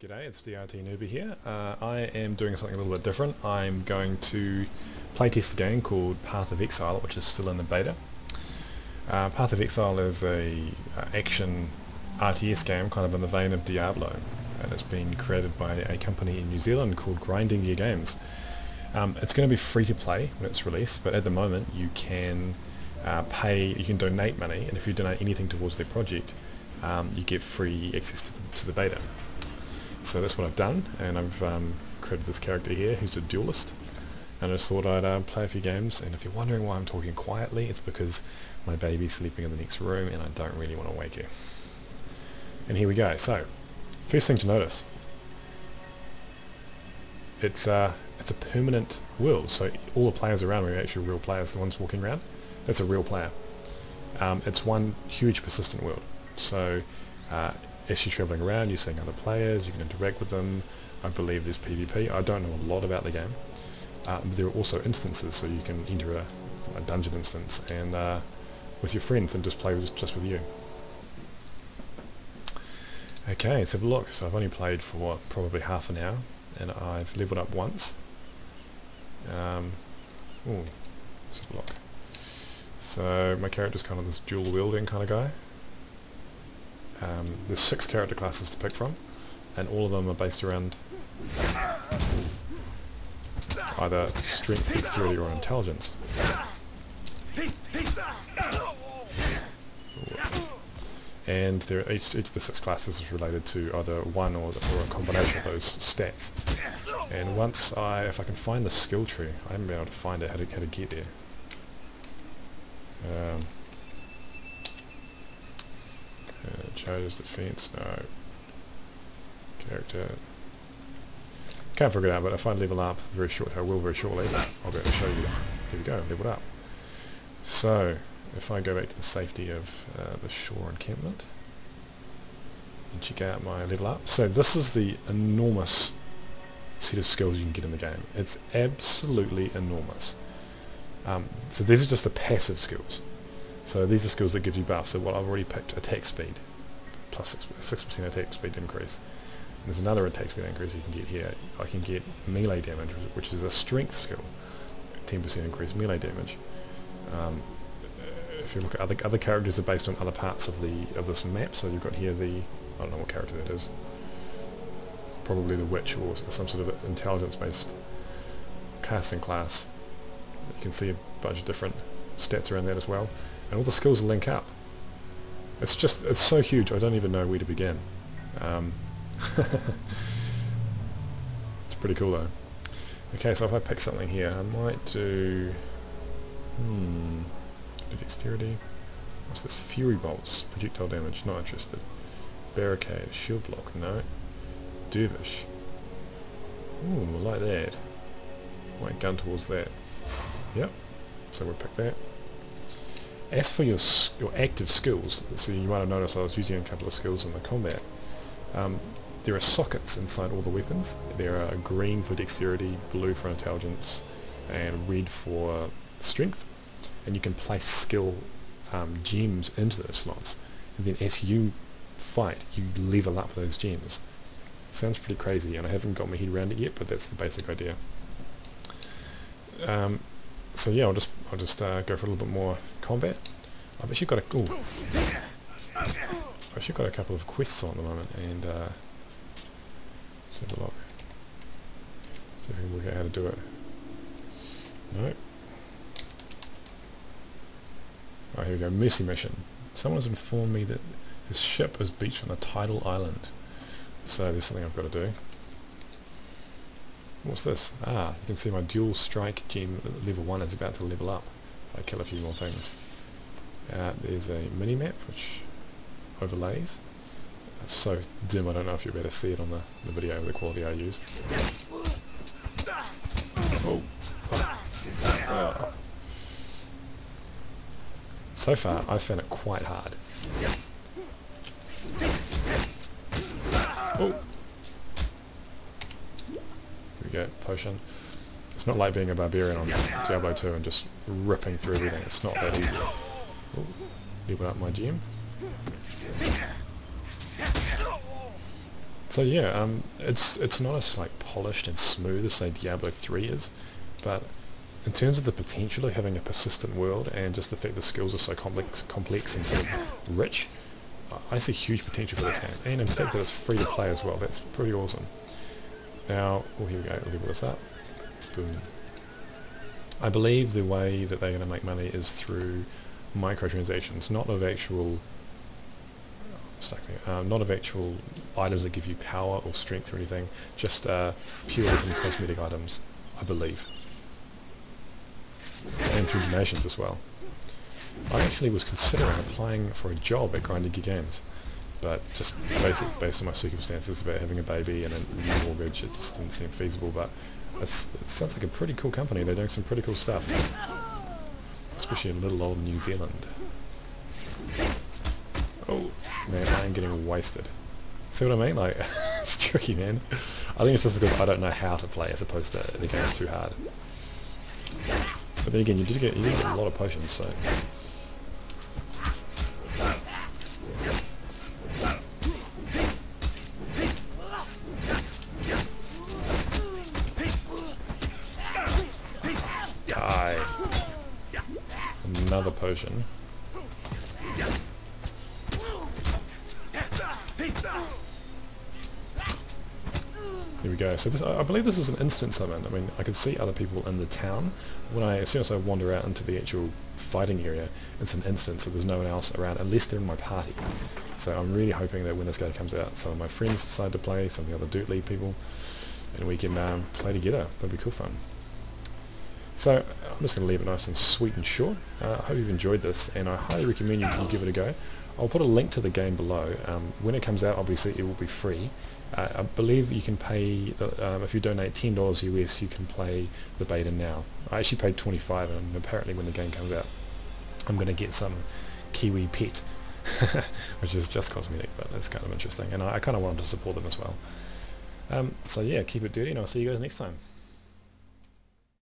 G'day, it's DRTnOOber here. I am doing something a little bit different. I'm going to playtest a game called Path of Exile, which is still in the beta. Path of Exile is a action RTS game, kind of in the vein of Diablo, and it's been created by a company in New Zealand called Grinding Gear Games. It's going to be free to play when it's released, but at the moment you can you can donate money, and if you donate anything towards their project, you get free access to the beta. So that's what I've done, and I've created this character here who's a duelist, and I just thought I'd play a few games. And if you're wondering why I'm talking quietly, it's because my baby's sleeping in the next room and I don't really want to wake her. And here we go. So first thing to notice, it's a permanent world, so all the players around me are actually real players. The ones walking around, that's a real player. It's one huge persistent world, so as you're travelling around, you're seeing other players, you can interact with them. I believe there's PvP. I don't know a lot about the game. But there are also instances, so you can enter a dungeon instance and with your friends and just play just with you. Okay, let's have a look. So I've only played for probably half an hour, and I've leveled up once. Let's have a look. So my character's kind of this dual wielding kind of guy. There's 6 character classes to pick from, and all of them are based around either strength, dexterity, or intelligence. And each of the 6 classes is related to either one or a combination of those stats. And if I can find the skill tree, I haven't been able to find it, how to get there. Charges, defense, no. Character. Can't figure it out, but if I level up very shortly, I'll be able to show you. Here we go, leveled up. So, if I go back to the safety of the shore encampment and check out my level up. So this is the enormous set of skills you can get in the game. It's absolutely enormous. So these are just the passive skills. So these are skills that give you buffs. So what I've already picked, attack speed, plus 6% attack speed increase. And there's another attack speed increase you can get here. I can get melee damage, which is a strength skill, 10% increase melee damage. If you look at other characters, are based on other parts of this map. So you've got here I don't know what character that is. Probably the witch or some sort of intelligence-based casting class. You can see a bunch of different stats around that as well. And all the skills link up. It's so huge, I don't even know where to begin. It's pretty cool though. Okay, so if I pick something here, I might do dexterity. What's this? Fury bolts, projectile damage, not interested. Barricade, shield block, no. Dervish. Ooh, I like that. Might gun towards that. Yep, so we'll pick that. As for your active skills, so you might have noticed I was using a couple of skills in the combat. There are sockets inside all the weapons. There are green for dexterity, blue for intelligence, and red for strength. And you can place skill gems into those slots. And then as you fight, you level up those gems. Sounds pretty crazy, and I haven't got my head around it yet, but that's the basic idea. So yeah, I'll just go for a little bit more combat. I've actually got a couple of quests on at the moment, and let's have a look. See if we can work out how to do it. No. Oh, here we go. Mercy mission. Someone has informed me that his ship is beached on a tidal island. So there's something I've got to do. What's this? Ah, you can see my dual strike gem level 1 is about to level up. If I kill a few more things. There's a mini-map which overlays. It's so dim I don't know if you're able to see it on the video with the quality I use. Oh. Oh. So far I've found it quite hard. Oh. Here we go, potion. It's not like being a barbarian on Diablo 2 and just ripping through everything. It's not that easy. Oh, level up my gem. So yeah, it's not as like polished and smooth as say Diablo 3 is, but in terms of the potential of having a persistent world and just the fact the skills are so complex and sort of rich, I see huge potential for this game. And in fact that it's free to play as well. That's pretty awesome. Now, oh here we go. Level this up. Boom. I believe the way that they're going to make money is through microtransactions, not of actual not of actual items that give you power or strength or anything, just purely from cosmetic items, I believe. And through donations as well. I actually was considering applying for a job at Grinding Games, but just based on my circumstances about having a baby and a mortgage, it just didn't seem feasible, but it sounds like a pretty cool company. They're doing some pretty cool stuff, especially in little old New Zealand. Oh man, I am getting wasted. See what I mean? Like, it's tricky, man. I think it's just because I don't know how to play as opposed to the game's too hard. But then again, you did get a lot of potions, so... Die. Another potion. Here we go. So this, I believe this is an instant summon. I mean, I can see other people in the town. As soon as I wander out into the actual fighting area, it's an instant, so there's no one else around unless they're in my party. So I'm really hoping that when this game comes out, some of my friends decide to play, some of the other Dirt League people, and we can play together. That'd be cool fun. So I'm just going to leave it nice and sweet and short. I hope you've enjoyed this, and I highly recommend you give it a go. I'll put a link to the game below. When it comes out, obviously it will be free. I believe you can pay, if you donate $10 US, you can play the beta now. I actually paid $25, and apparently when the game comes out, I'm going to get some Kiwi pet, which is just cosmetic, but it's kind of interesting, and I kind of wanted to support them as well. So yeah, keep it dirty, and I'll see you guys next time.